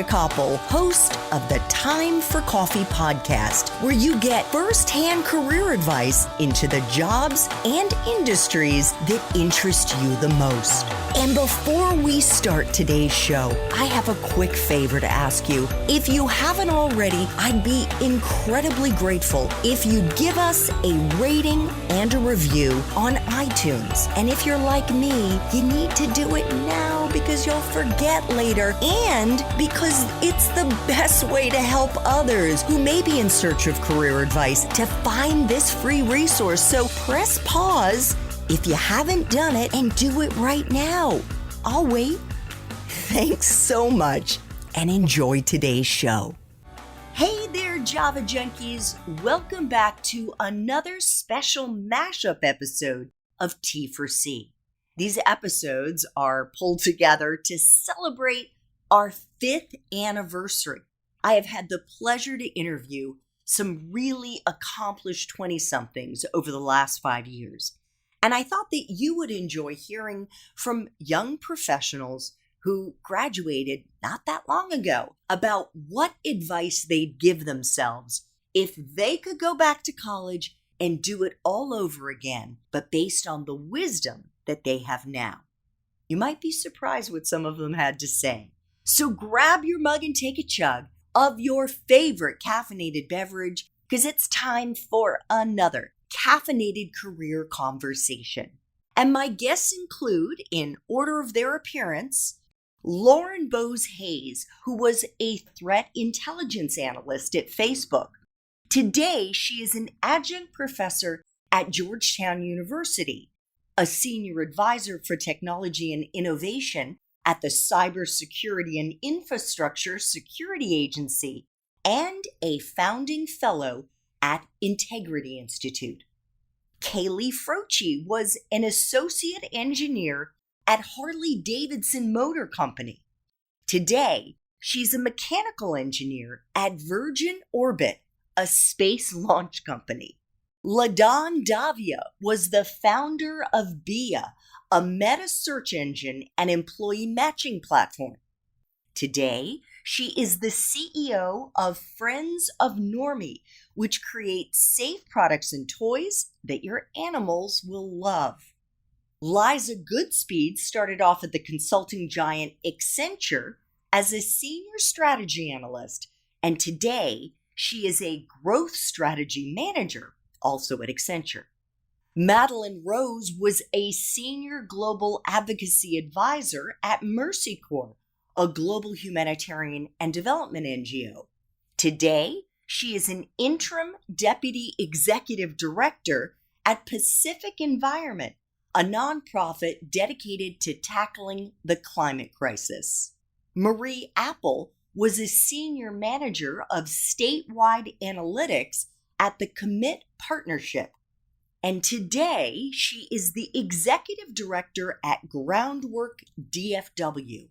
Andrea Koppel, host of the Time for Coffee podcast, where you get first-hand career advice into the jobs and industries that interest you the most. And before we start today's show, I have a quick favor to ask you. If you haven't already, I'd be incredibly grateful if you give us a rating and a review on iTunes. And if you're like me, you need to do it now because you'll forget later and because it's the best way to help others who may be in search of career advice to find this free resource. So press pause if you haven't done it and do it right now. I'll wait. Thanks so much and enjoy today's show. Hey there, Java Junkies. Welcome back to another special mashup episode of T4C. These episodes are pulled together to celebrate our 5th anniversary. I have had the pleasure to interview some really accomplished 20-somethings over the last 5 years. And I thought that you would enjoy hearing from young professionals who graduated not that long ago about what advice they'd give themselves if they could go back to college and do it all over again, but based on the wisdom that they have now. You might be surprised what some of them had to say. So grab your mug and take a chug of your favorite caffeinated beverage, because it's time for another caffeinated career conversation. And my guests include, in order of their appearance, Lauren Bowes Hayes, who was a threat intelligence analyst at Facebook. Today, she is an adjunct professor at Georgetown University, a senior advisor for technology and innovation at the Cybersecurity and Infrastructure Security Agency, and a founding fellow at Integrity Institute. Kaylee Froci was an associate engineer at Harley-Davidson Motor Company. Today, she's a mechanical engineer at Virgin Orbit, a space launch company. LaDawn Davia was the founder of BIA, a meta search engine and employee matching platform. Today, she is the CEO of Friends of Normie, which creates safe products and toys that your animals will love. Liza Goodspeed started off at the consulting giant Accenture as a senior strategy analyst, and today she is a growth strategy manager, also at Accenture. Madeline Rose was a senior global advocacy advisor at Mercy Corps, a global humanitarian and development NGO. Today, she is an interim deputy executive director at Pacific Environment, a nonprofit dedicated to tackling the climate crisis. Marie Apple was a senior manager of statewide analytics at the Commit Partnership. And today, she is the executive director at Groundwork DFW.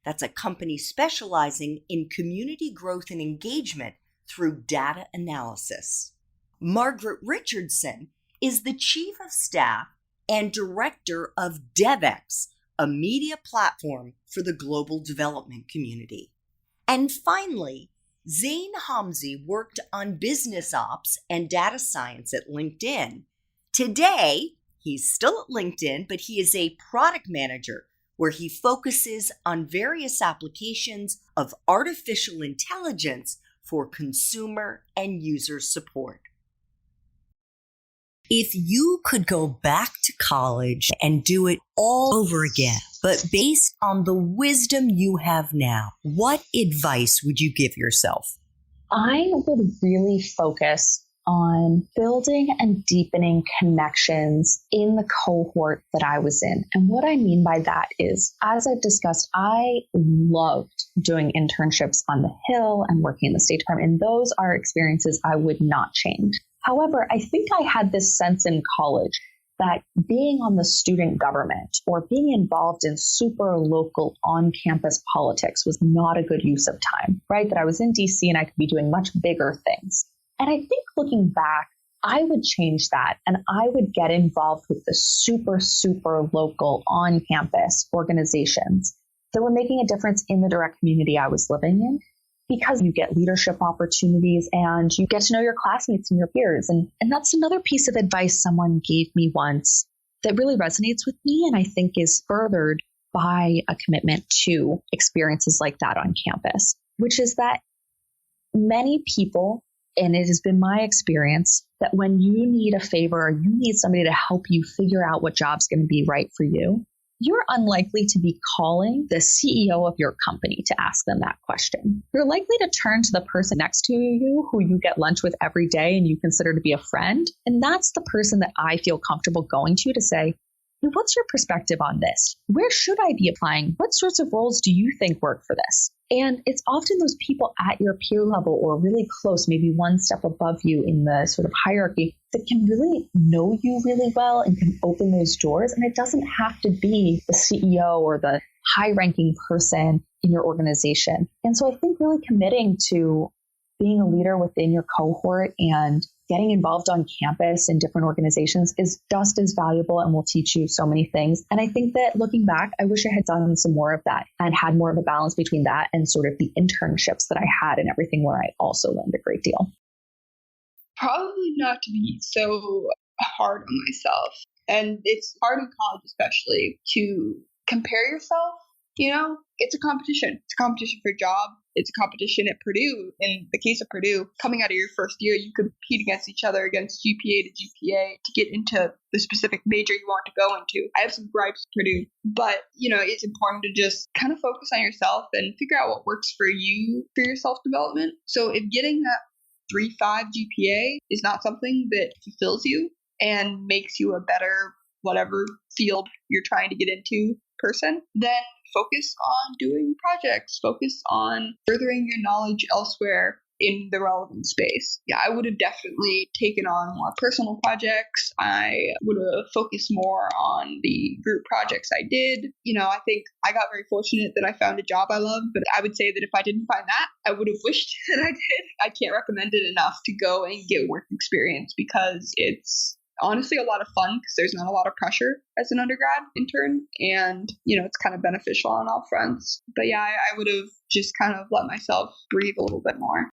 That's a company specializing in community growth and engagement through data analysis. Margaret Richardson is the chief of staff and director of DevX, a media platform for the global development community. And finally, Zane Hamzi worked on business ops and data science at LinkedIn. Today, he's still at LinkedIn, but he is a product manager where he focuses on various applications of artificial intelligence for consumer and user support. If you could go back to college and do it all over again, but based on the wisdom you have now, what advice would you give yourself? I would really focus on building and deepening connections in the cohort that I was in. And what I mean by that is, as I've discussed, I loved doing internships on the Hill and working in the State Department. And those are experiences I would not change. However, I think I had this sense in college that being on the student government or being involved in super local on-campus politics was not a good use of time, right? That I was in DC and I could be doing much bigger things. And I think looking back, I would change that and I would get involved with the super, super local on-campus organizations that were making a difference in the direct community I was living in, because you get leadership opportunities and you get to know your classmates and your peers. And that's another piece of advice someone gave me once that really resonates with me, and I think is furthered by a commitment to experiences like that on campus, which is that many people, and it has been my experience, that when you need a favor or you need somebody to help you figure out what job's going to be right for you, you're unlikely to be calling the CEO of your company to ask them that question. You're likely to turn to the person next to you who you get lunch with every day and you consider to be a friend. And that's the person that I feel comfortable going to say, hey, what's your perspective on this? Where should I be applying? What sorts of roles do you think work for this? And it's often those people at your peer level or really close, maybe one step above you in the sort of hierarchy, that can really know you really well and can open those doors. And it doesn't have to be the CEO or the high-ranking person in your organization. And so I think really committing to being a leader within your cohort and getting involved on campus in different organizations is just as valuable and will teach you so many things. And I think that looking back, I wish I had done some more of that and had more of a balance between that and sort of the internships that I had and everything, where I also learned a great deal. Probably not to be so hard on myself. And it's hard in college, especially, to compare yourself. You know, it's a competition. It's a competition for a job. It's a competition at Purdue. In the case of Purdue, coming out of your first year, you compete against each other, against GPA to GPA, to get into the specific major you want to go into. I have some gripes with Purdue, but, you know, it's important to just kind of focus on yourself and figure out what works for you for your self-development. So if getting that 3.5 GPA is not something that fulfills you and makes you a better whatever field you're trying to get into person, then focus on doing projects, focus on furthering your knowledge elsewhere in the relevant space. Yeah, I would have definitely taken on more personal projects. I would have focused more on the group projects I did. You know, I think I got very fortunate that I found a job I love, but I would say that if I didn't find that, I would have wished that I did. I can't recommend it enough to go and get work experience, because it's honestly a lot of fun, because there's not a lot of pressure as an undergrad intern, and, you know, it's kind of beneficial on all fronts. But yeah, I would have just kind of let myself breathe a little bit more.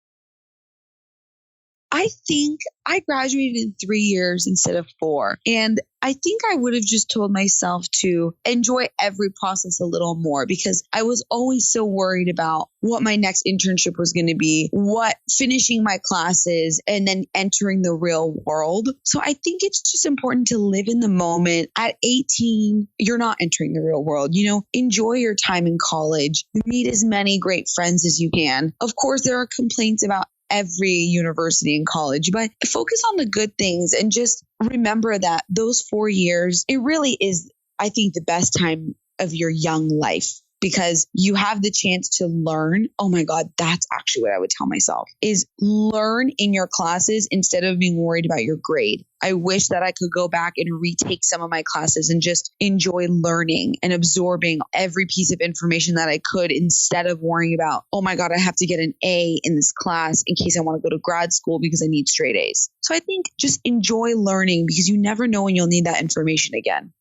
I think I graduated in 3 years instead of 4. And I think I would have just told myself to enjoy every process a little more, because I was always so worried about what my next internship was going to be, what finishing my classes, and then entering the real world. So I think it's just important to live in the moment. At 18, you're not entering the real world. You know, enjoy your time in college. Meet as many great friends as you can. Of course, there are complaints about every university and college, but focus on the good things and just remember that those 4 years, it really is, I think, the best time of your young life, because you have the chance to learn. Oh my God, that's actually what I would tell myself, is learn in your classes instead of being worried about your grade. I wish that I could go back and retake some of my classes and just enjoy learning and absorbing every piece of information that I could, instead of worrying about, oh my God, I have to get an A in this class in case I want to go to grad school because I need straight A's. So I think just enjoy learning, because you never know when you'll need that information again.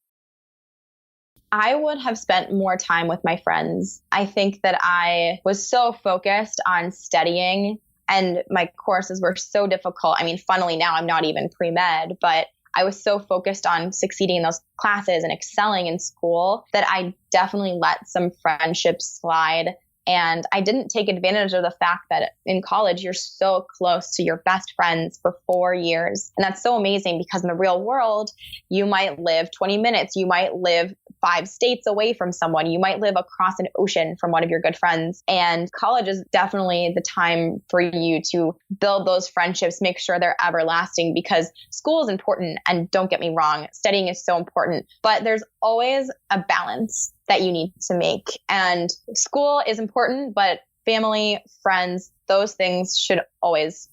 I would have spent more time with my friends. I think that I was so focused on studying, and my courses were so difficult. I mean, funnily now, I'm not even pre-med, but I was so focused on succeeding in those classes and excelling in school that I definitely let some friendships slide. And I didn't take advantage of the fact that in college, you're so close to your best friends for 4 years. And that's so amazing, because in the real world, you might live 20 minutes. You might live 5 states away from someone. You might live across an ocean from one of your good friends. And college is definitely the time for you to build those friendships, make sure they're everlasting, because school is important. And don't get me wrong, studying is so important, but there's always a balance that you need to make. And school is important, but family, friends, those things should always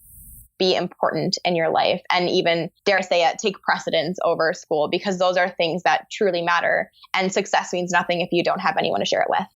be important in your life. And even, dare I say it, take precedence over school, because those are things that truly matter. And success means nothing if you don't have anyone to share it with.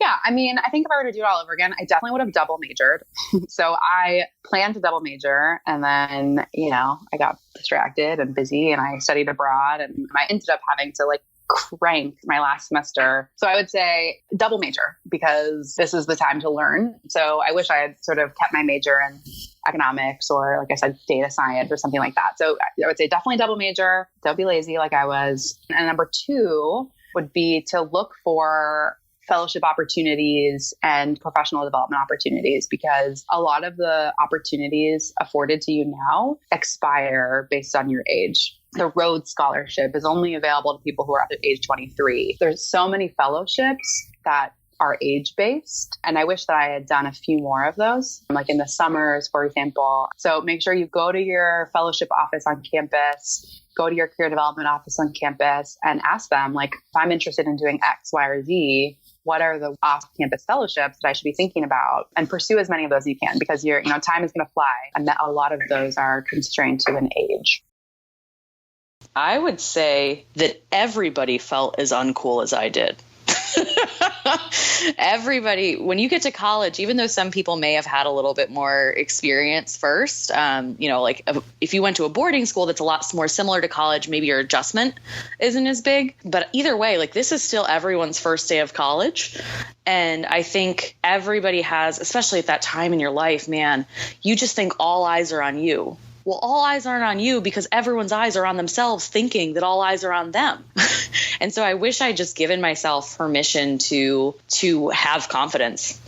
Yeah, I mean, I think if I were to do it all over again, I definitely would have double majored. So I planned to double major, and then, you know, I got distracted and busy, and I studied abroad, and I ended up having to cranked my last semester. So I would say double major, because this is the time to learn. So I wish I had sort of kept my major in economics or, like I said, data science or something like that. So I would say definitely double major. Don't be lazy like I was. And number 2 would be to look for fellowship opportunities and professional development opportunities, because a lot of the opportunities afforded to you now expire based on your age. The Rhodes Scholarship is only available to people who are under age 23. There's so many fellowships that are age-based, and I wish that I had done a few more of those, like in the summers, for example. So make sure you go to your fellowship office on campus, go to your career development office on campus, and ask them, like, if I'm interested in doing X, Y, or Z, what are the off-campus fellowships that I should be thinking about? And pursue as many of those as you can, because time is going to fly, and that a lot of those are constrained to an age. I would say that everybody felt as uncool as I did. Everybody, when you get to college, even though some people may have had a little bit more experience first, like if you went to a boarding school that's a lot more similar to college, maybe your adjustment isn't as big. But either way, like, this is still everyone's first day of college. And I think everybody has, especially at that time in your life, man, you just think all eyes are on you. Well, all eyes aren't on you because everyone's eyes are on themselves, thinking that all eyes are on them. And so I wish I'd just given myself permission to have confidence.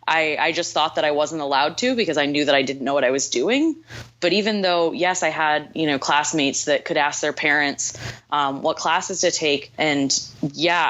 I just thought that I wasn't allowed to, because I knew that I didn't know what I was doing. But even though, yes, I had, classmates that could ask their parents what classes to take. And yeah,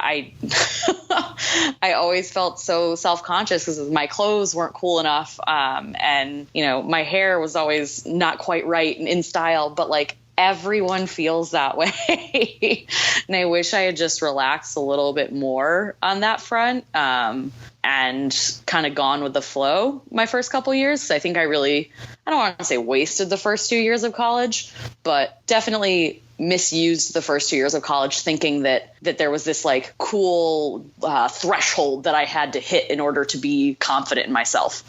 I always felt so self-conscious because my clothes weren't cool enough. And my hair was always not quite right and in style, but like, everyone feels that way. And I wish I had just relaxed a little bit more on that front, and kind of gone with the flow my first couple years. I think I don't want to say wasted the first 2 years of college, but definitely misused the first 2 years of college, thinking that there was this like cool threshold that I had to hit in order to be confident in myself.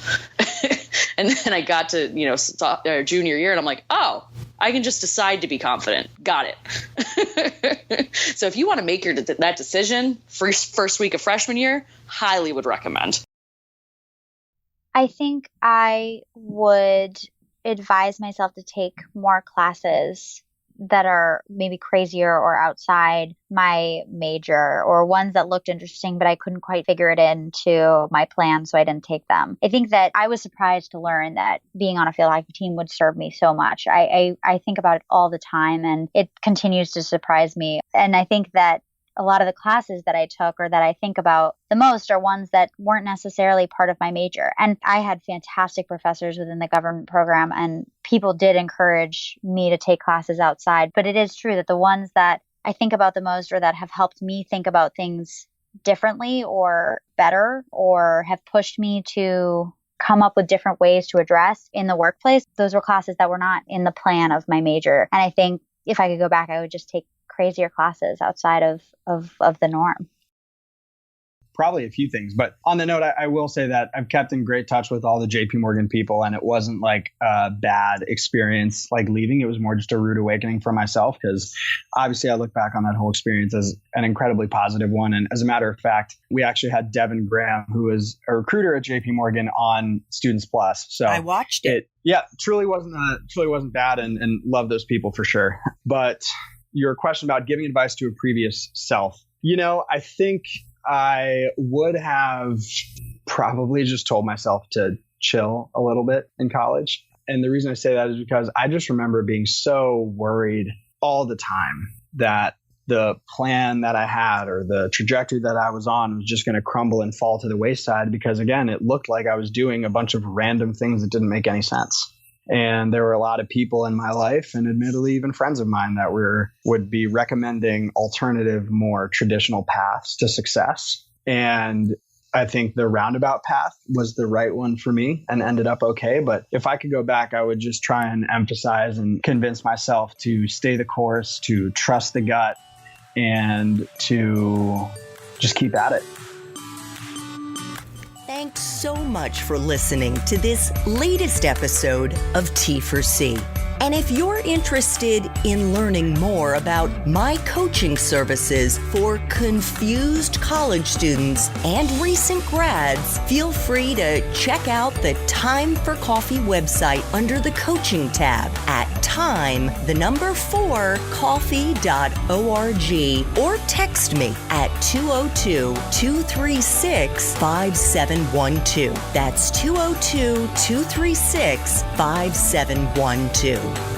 And then I got to, junior year, and I'm like, oh, I can just decide to be confident. Got it. So if you want to make that decision first week of freshman year, highly would recommend. I think I would advise myself to take more classes that are maybe crazier or outside my major, or ones that looked interesting, but I couldn't quite figure it into my plan, so I didn't take them. I think that I was surprised to learn that being on a field hockey team would serve me so much. I think about it all the time, and it continues to surprise me. And I think that a lot of the classes that I took, or that I think about the most, are ones that weren't necessarily part of my major. And I had fantastic professors within the government program, and people did encourage me to take classes outside. But it is true that the ones that I think about the most, or that have helped me think about things differently or better, or have pushed me to come up with different ways to address in the workplace, those were classes that were not in the plan of my major. And I think if I could go back, I would just take crazier classes outside of the norm. Probably a few things, but on the note, I will say that I've kept in great touch with all the JP Morgan people, and it wasn't like a bad experience like leaving. It was more just a rude awakening for myself, because obviously I look back on that whole experience as an incredibly positive one. And as a matter of fact, we actually had Devin Graham, who is a recruiter at JP Morgan, on Students Plus. So I watched it. Yeah, truly wasn't bad, and love those people for sure. But your question about giving advice to a previous self, I think I would have probably just told myself to chill a little bit in college. And the reason I say that is because I just remember being so worried all the time that the plan that I had, or the trajectory that I was on, was just going to crumble and fall to the wayside, because again, it looked like I was doing a bunch of random things that didn't make any sense. And there were a lot of people in my life, and admittedly even friends of mine, that would be recommending alternative, more traditional paths to success. And I think the roundabout path was the right one for me and ended up okay. But if I could go back, I would just try and emphasize and convince myself to stay the course, to trust the gut, and to just keep at it. Thanks so much for listening to this latest episode of T4C. And if you're interested in learning more about my coaching services for confused college students and recent grads, feel free to check out the Time for Coffee website under the coaching tab at time4coffee.org or text me at 202-236-5712. That's 202-236-5712.